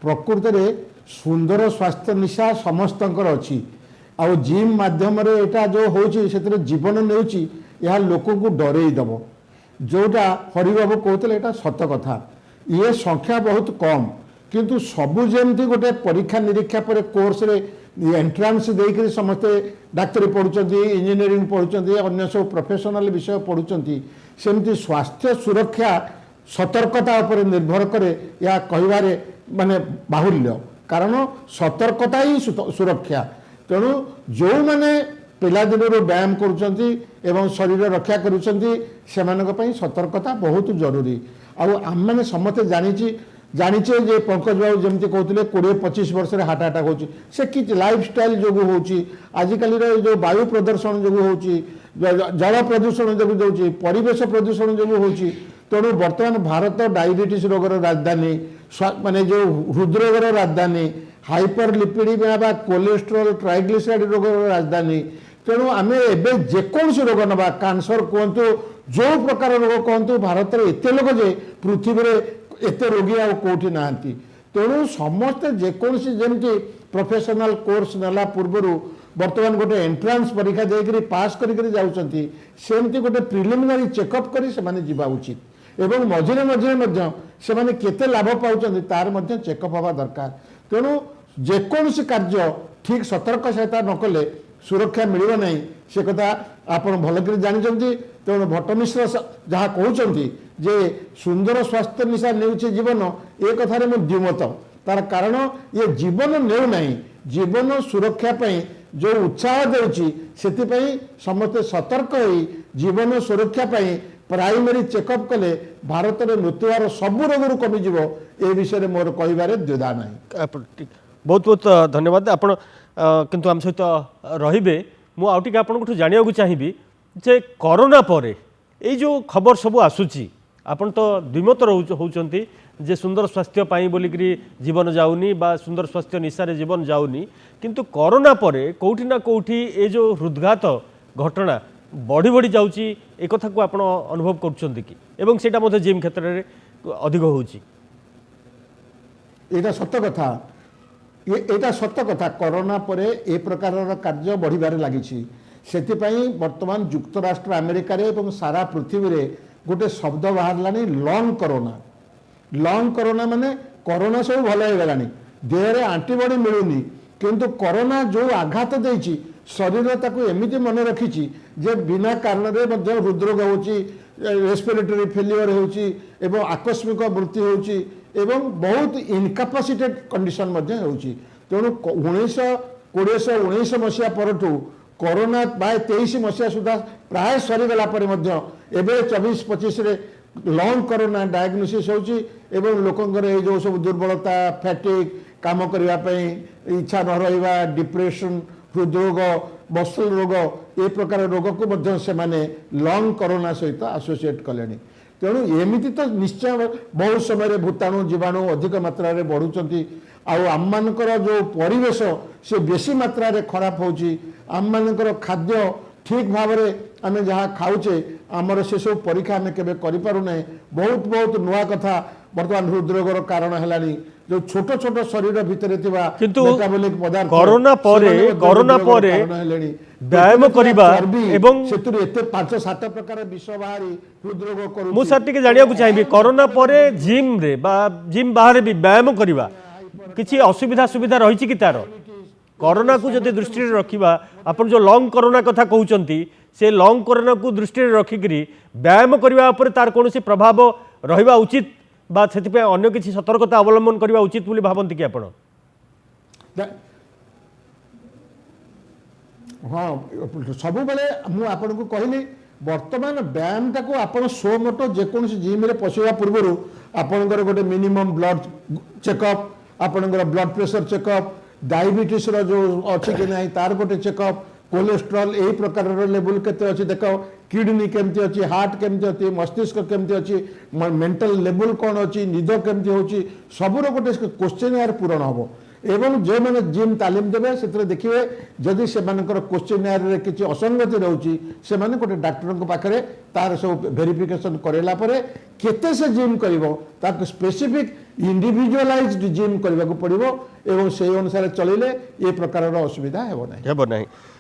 प्रकृत में सुंदर स्वास्थ्य निशा समस्तंकर अच्छी आउ जिम माध्यम यहाँ जो होची जीवन नेउची यह लोक को डरे दब जोटा हरिबाबू कहते यहाँ सत कथा ये संख्या बहुत कम किंतु सबू जमती गोटे परीक्षा निरीक्षा पर कोर्स रे एंट्रांस देकर समस्ते डाक्तरी पढ़ुंट इंजीनियरिंग पढ़ुंट अन्य सब प्रोफेशनल विषय पढ़ुंट सेमती स्वास्थ्य सुरक्षा सतर्कता उपर निर्भर करे या कहबारे माने बाहुल्य कारण सतर्कता ही सुरक्षा तेणु जो मैंने पिलादिन व्यायाम करुँच शरीर रक्षा करुँच सतर्कता बहुत जरूरी आम मैंने समस्ते जानीचे जे पंकज बाबू जमी कहते 20-25 वर्ष हार्ट अटैक होची से कि लाइफस्टाइल जो होची आजिकल जो वायु प्रदूषण जो होची जल प्रदूषण जो होची परिवेश प्रदूषण जो होची तेणु बर्तमान भारत डायबिटीज रोगर राजधानी माने जो हृदरोगर राजधानी हाइपर लिपिडीमिया कोलेस्ट्रोल ट्राइग्लिसराइड रोगर राजधानी तेणु आम एवं जेकोसी रोग नवा कैंसर कहतु जो प्रकार रोग कहतु भारत में एत लोक जे पृथ्वी में एत रोगी आउटी ना तेणु समस्ते जेकोसी जमी प्रोफेशनल कोर्स नाला पूर्वर बर्तमान गोटे एंट्रांस परीक्षा देकर पास करमती गोटे प्रिलिमिनारी चेकअप कर उचित एवं मझे मझे से केते लाभ पाँच तार चेकअप हवा दरकार तेणु जेकोसी कार्य ठीक सतर्क सहित नकले सुरक्षा मिल ना से कथा आप भलकर जानते तेणु भट्टमिश्र जहाँ कहते जे सुंदर स्वास्थ्य निशा नेउचे जीवन ए कथार द्विमत तार कारण ये जीवन नेउ नहीं जीवन सुरक्षा पाई जो उत्साह देउची सेतिपई समस्त सतर्क होई जीवन सुरक्षा पाई प्राइमरी चेकअप कले भारत में मृत्युहार सबू रोग कमिज ए विषय मोर कहबार द्विधा ना। बहुत बहुत धन्यवाद आपण किंतु आम सहित रहिबे मु आउटिक आपन जानिया चाहिए जे कोरोना पर ये जो खबर सब आसूची आपण तो द्विमत होउचंती जे सुंदर स्वास्थ्य पाई बोलिकरी जीवन जाऊनी बा सुंदर स्वास्थ्य निशारे जीवन जाऊनी किंतु कोरोना पर कोठी ना कोठी ये जो हृदघात घटना बढ़ी बढ़ी जाउची ए कथा को आपण अनुभव करछंती कि एवं सेटा मते जिम क्षेत्र रे अधिक होउची एटा सत्य कथा एटा सत्य कथा कोरोना पर ए प्रकार कार्य बढ़िबार लागिछि सेतिपई वर्तमान युक्तराष्ट्र अमेरिका रे एवं सारा पृथ्वी रे गोटे शब्द बाहरलानी लंग कोरोना माने कोरोना सब भल हो गलानी देहरे आंटीबॉडी मिलूनी किंतु कोरोना जो आघात देछि शरीर ताकू एमिति मन रखिछि जे बिना कारण रे मध्य हृदरोग होछि रेस्पिरेटरी फेलियर होछि एवं आकस्मिक मृत्यु होछि एवं बहुत इनकैपेसिटेड कंडीशन मध्य होछि तेणु 1919 मसीहा परठू कोरोना बाय 23 मसीहा सुधा प्राय सरीगला पर मध्य एबे 24-25 रे लंग कोरोना डायग्नोसिस होछि एवं लोकंकर ए जो सब दुर्बलता फैटिक काम करबा पई इच्छा न रहइबा डिप्रेशन हृदरोग मसल रोग ए प्रकार रोग को मध्य से माने लंग कोरोना सहित एसोसिएट कलेनी तेणु एमिति तो निश्चय बहुत समय भूताणु जीवाणु अधिक मात्रा रे बढ़ुचंती आम मानकर जो परिवेश से बेसी मात्रा रे खराब होची आम मानकर खाद्य ठीक भाव में आम जहाँ खाऊचे आमर से सब परीक्षा आम केबे करि पारु नै बहुत बहुत नुआ कथा वर्तमान हृदरोगर कारण हेलानी जो छोट छोट शरीर भितर थिबा मेटाबॉलिक पदार्थ कोरोना परे व्यायाम करिबा एवं सेतुर एते 5-7 प्रकार विष बाहरी हृदरोग करू मु सर टिके जानिया को चाहिए कोरोना परे जिम रे बा जिम बाहर भी व्यायाम करिबा किछि असुविधा सुविधा रही कि तार कोरोना को जदि दृष्टि रखिबा अपन जो लॉन्ग कोरोना कथा कहउचंती से लॉन्ग कोरोना को दृष्टि रखिकरी व्यायाम करिबा ऊपर तार कोनोसी प्रभाव रहिबा उचित बा सेतिपे अन्य किछि सतर्कता अवलंबन करिबा उचित बोली भाबंती कि आपण हाँ सब बेले मु आपन को कहली वर्तमान व्यायाम टाको आपण सो मोटो जेकोसी जिम रे पशिबा पूर्व आपनकर गोटे मिनिमम ब्लड चेकअप आपनकर ब्लड प्रेशर चेकअप डायबिटीज रो जो अछि कि नहीं तार गोटे चेकअप कोलेस्ट्रॉल यही प्रकार लेवल केते अच्छी देख किडनी केमती अच्छी हार्ट केमती अच्छी मस्तिष्क केमती अच्छी मेंटल लेवल कौन अच्छी निद केमती होची सबुर गोटे क्वेश्चन पूरण हम एवं जो मैंने जिम तालीम देवे से देखिए जदि से क्वेश्चन किसी असंगति रोचे से गोटे डाक्टर पाखे तार सब वेरिफिकेशन कराला केते से जिम कर स्पेसिफिक इंडिविजुअलाइज्ड जिम करने को पड़ो एवं से अनुसार चलिले ये प्रकार असुविधा हेब ना।